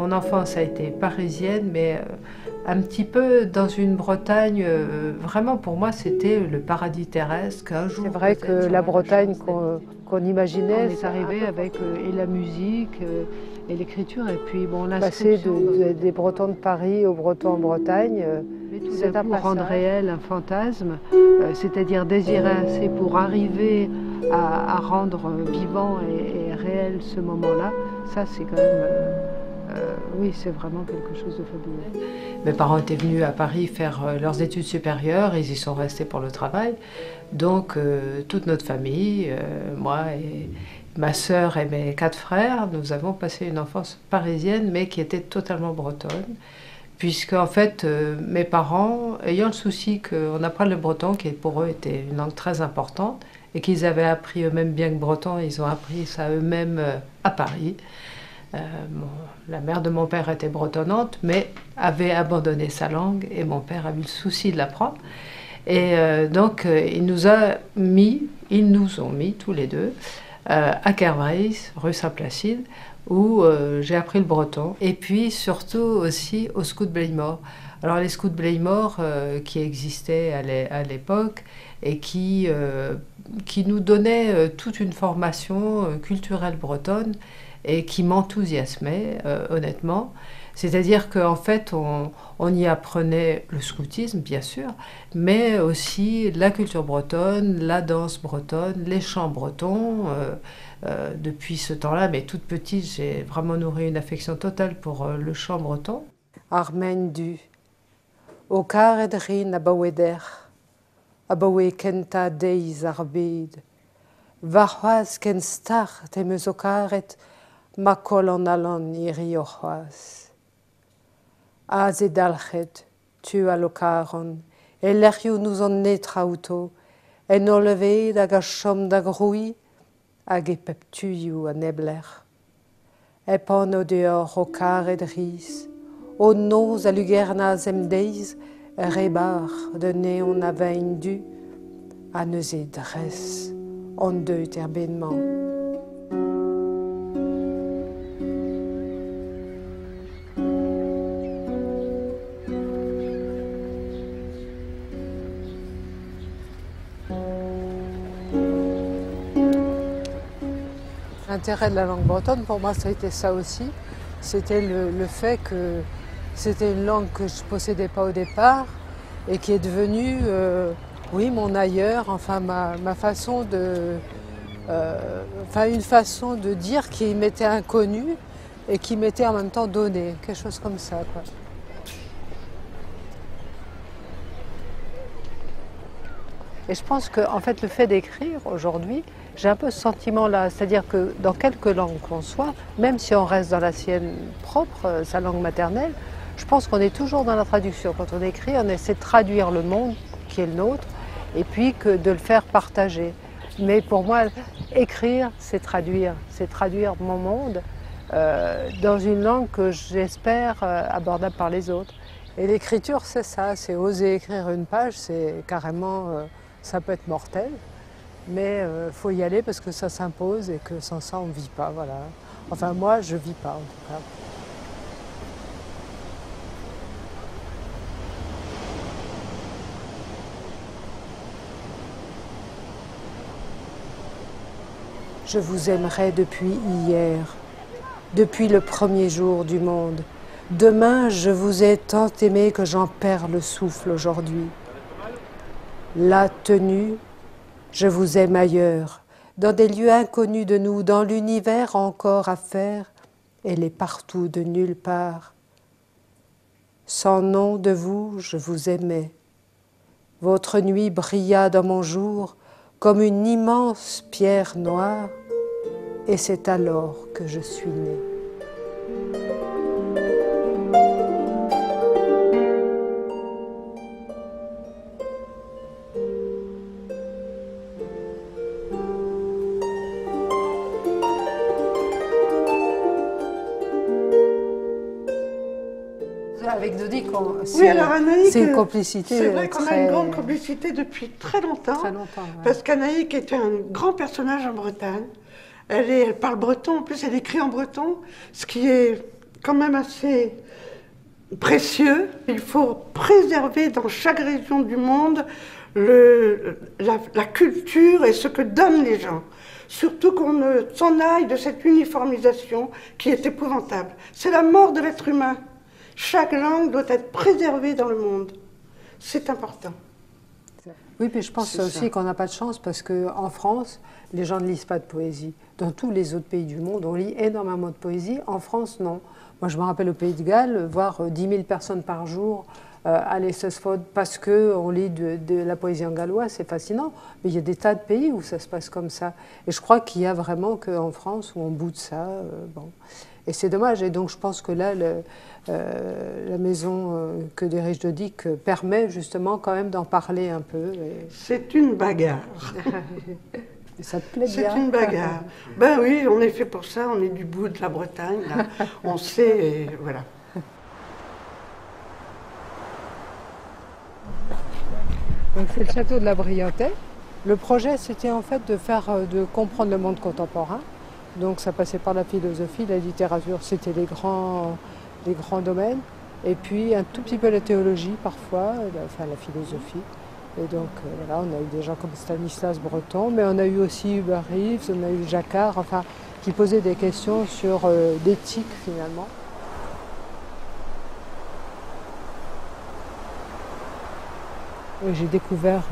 mon enfance a été parisienne, mais un petit peu dans une Bretagne, vraiment pour moi c'était le paradis terrestre qu'un jour... C'est vrai que la Bretagne qu'on imaginait, on est arrivé avec et la musique et l'écriture, et puis bon, l'inscription... Passer des Bretons de Paris aux Bretons en Bretagne, c'est un passage. Rendre réel un fantasme, c'est-à-dire désirer assez pour arriver à rendre vivant et réel ce moment-là, ça c'est quand même... oui, c'est vraiment quelque chose de fabuleux. Mes parents étaient venus à Paris faire leurs études supérieures, ils y sont restés pour le travail. Donc toute notre famille, moi et ma sœur et mes 4 frères, nous avons passé une enfance parisienne, mais qui était totalement bretonne. Puisque en fait, mes parents, ayant le souci qu'on apprenne le breton, qui pour eux était une langue très importante, et qu'ils avaient appris eux-mêmes bien que breton, ils ont appris ça eux-mêmes à Paris. La mère de mon père était bretonnante, mais avait abandonné sa langue et mon père a eu le souci de l'apprendre. Et donc ils nous ont mis tous les deux à Kervreis, rue Saint-Placide, où j'ai appris le breton. Et puis surtout aussi au Scout Blaymore. Alors les Scouts Blaymore qui existaient à l'époque et qui nous donnaient toute une formation culturelle bretonne, et qui m'enthousiasmait, honnêtement. C'est-à-dire qu'en fait, on y apprenait le scoutisme, bien sûr, mais aussi la culture bretonne, la danse bretonne, les chants bretons. Depuis ce temps-là, mais toute petite, j'ai vraiment nourri une affection totale pour le chant breton. Armen du, au caredrin abaweder, abawe kenta deiz arbid, varhoaz ken star temezokaret, makol en alon iriochoaz. Az edalchet, tu alocaron, et l'eriou nous en netrauto, en oleve d'agachom d'agroui, hag epeptuiou a nebler. Epon o dehors o caredris, o noz a lugernaz emdeiz, rebar de neon a vein du, a neuze dres, en deux terbenement. L'intérêt de la langue bretonne, pour moi, ça a été ça aussi. C'était le fait que c'était une langue que je ne possédais pas au départ et qui est devenue, oui, mon ailleurs, enfin ma façon de... une façon de dire qui m'était inconnue et qui m'était en même temps donnée, quelque chose comme ça, quoi. Et je pense que en fait, le fait d'écrire aujourd'hui, j'ai un peu ce sentiment-là, c'est-à-dire que dans quelque langue qu'on soit, même si on reste dans la sienne propre, sa langue maternelle, je pense qu'on est toujours dans la traduction. Quand on écrit, on essaie de traduire le monde qui est le nôtre, et puis que de le faire partager. Mais pour moi, écrire, c'est traduire mon monde dans une langue que j'espère abordable par les autres. Et l'écriture, c'est ça, c'est oser écrire une page, c'est carrément... ça peut être mortel, mais faut y aller parce que ça s'impose et que sans ça, on ne vit pas, voilà. Enfin, moi, je ne vis pas, en tout cas. Je vous aimerai depuis hier, depuis le premier jour du monde. Demain, je vous ai tant aimé que j'en perds le souffle aujourd'hui. Là, tenue, je vous aime ailleurs, dans des lieux inconnus de nous, dans l'univers encore à faire, elle est partout de nulle part. Sans nom de vous, je vous aimais. Votre nuit brilla dans mon jour comme une immense pierre noire, et c'est alors que je suis née. Avec Dodi, c'est une complicité. C'est vrai qu'on a une grande complicité depuis très longtemps. Très longtemps, ouais. Parce qu'Anaïque était un grand personnage en Bretagne. Elle parle breton, en plus elle écrit en breton, ce qui est quand même assez précieux. Il faut préserver dans chaque région du monde la culture et ce que donnent les gens. Surtout qu'on ne s'en aille de cette uniformisation qui est épouvantable. C'est la mort de l'être humain. Chaque langue doit être préservée dans le monde. C'est important. Oui, puis je pense aussi qu'on n'a pas de chance parce qu'en France, les gens ne lisent pas de poésie. Dans tous les autres pays du monde, on lit énormément de poésie. En France, non. Moi, je me rappelle au Pays de Galles, voir 10 000 personnes par jour à l'Essesfod parce qu'on lit de la poésie en gallois, c'est fascinant. Mais il y a des tas de pays où ça se passe comme ça. Et je crois qu'il y a vraiment qu'en France où on boude ça. Bon. Et c'est dommage. Et donc, je pense que là, la maison que dirige de Dick permet justement quand même d'en parler un peu. C'est une bagarre. Ça te plaît bien? C'est une bagarre. Ben oui, on est fait pour ça, on est du bout de la Bretagne, là. On sait, et voilà. Donc c'est le château de la Briantais. Le projet, c'était en fait de comprendre le monde contemporain. Donc ça passait par la philosophie, la littérature, c'était les grands domaines. Et puis un tout petit peu la théologie parfois, la philosophie. Et donc voilà, on a eu des gens comme Stanislas Breton, mais on a eu aussi Hubert Reeves, on a eu Jacquard, enfin, qui posaient des questions sur l'éthique finalement. J'ai découvert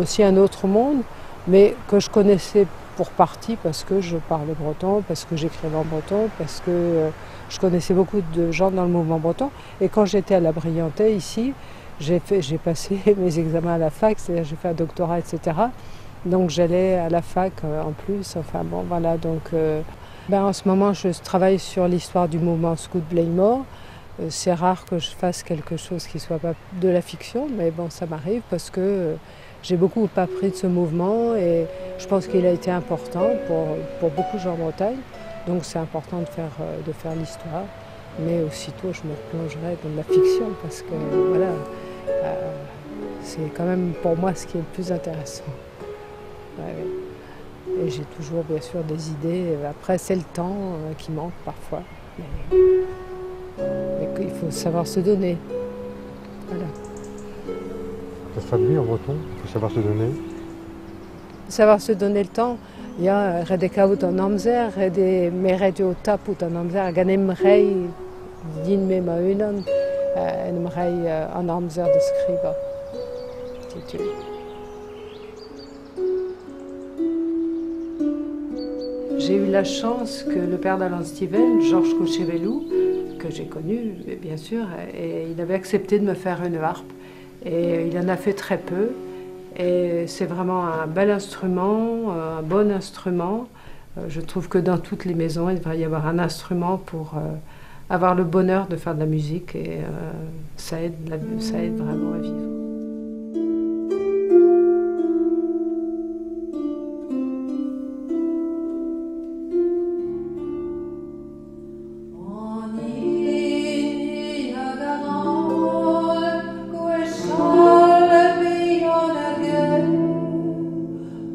aussi un autre monde, mais que je connaissais pour partie parce que je parlais breton, parce que j'écrivais en breton, parce que je connaissais beaucoup de gens dans le mouvement breton. Et quand j'étais à la Briantais, ici, j'ai passé mes examens à la fac, c'est-à-dire j'ai fait un doctorat, etc. Donc j'allais à la fac en plus, enfin bon, voilà. Donc en ce moment, je travaille sur l'histoire du mouvement Scout Blaymore. C'est rare que je fasse quelque chose qui ne soit pas de la fiction, mais bon, ça m'arrive parce que j'ai beaucoup appris de ce mouvement et je pense qu'il a été important pour beaucoup de gens en Bretagne. Donc c'est important de faire l'histoire. Mais aussitôt, je me plongerai dans la fiction parce que voilà, c'est quand même pour moi ce qui est le plus intéressant. Ouais. Et j'ai toujours bien sûr des idées. Après, c'est le temps qui manque parfois. Mais il faut savoir se donner. Voilà. Ça se traduit en breton, il faut savoir se donner. Savoir se donner le temps. Il y a redekaout en amzer, rede meredio taput en amzer, ganemrei din me maunan, enemrei en amzer de scriba. J'ai eu la chance que le père d'Alan Steven, Georges Cochevelou, que j'ai connu bien sûr, et il avait accepté de me faire une harpe. Et il en a fait très peu. Et c'est vraiment un bel instrument, un bon instrument. Je trouve que dans toutes les maisons, il devrait y avoir un instrument pour avoir le bonheur de faire de la musique. Et ça aide vraiment à vivre.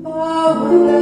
Oh,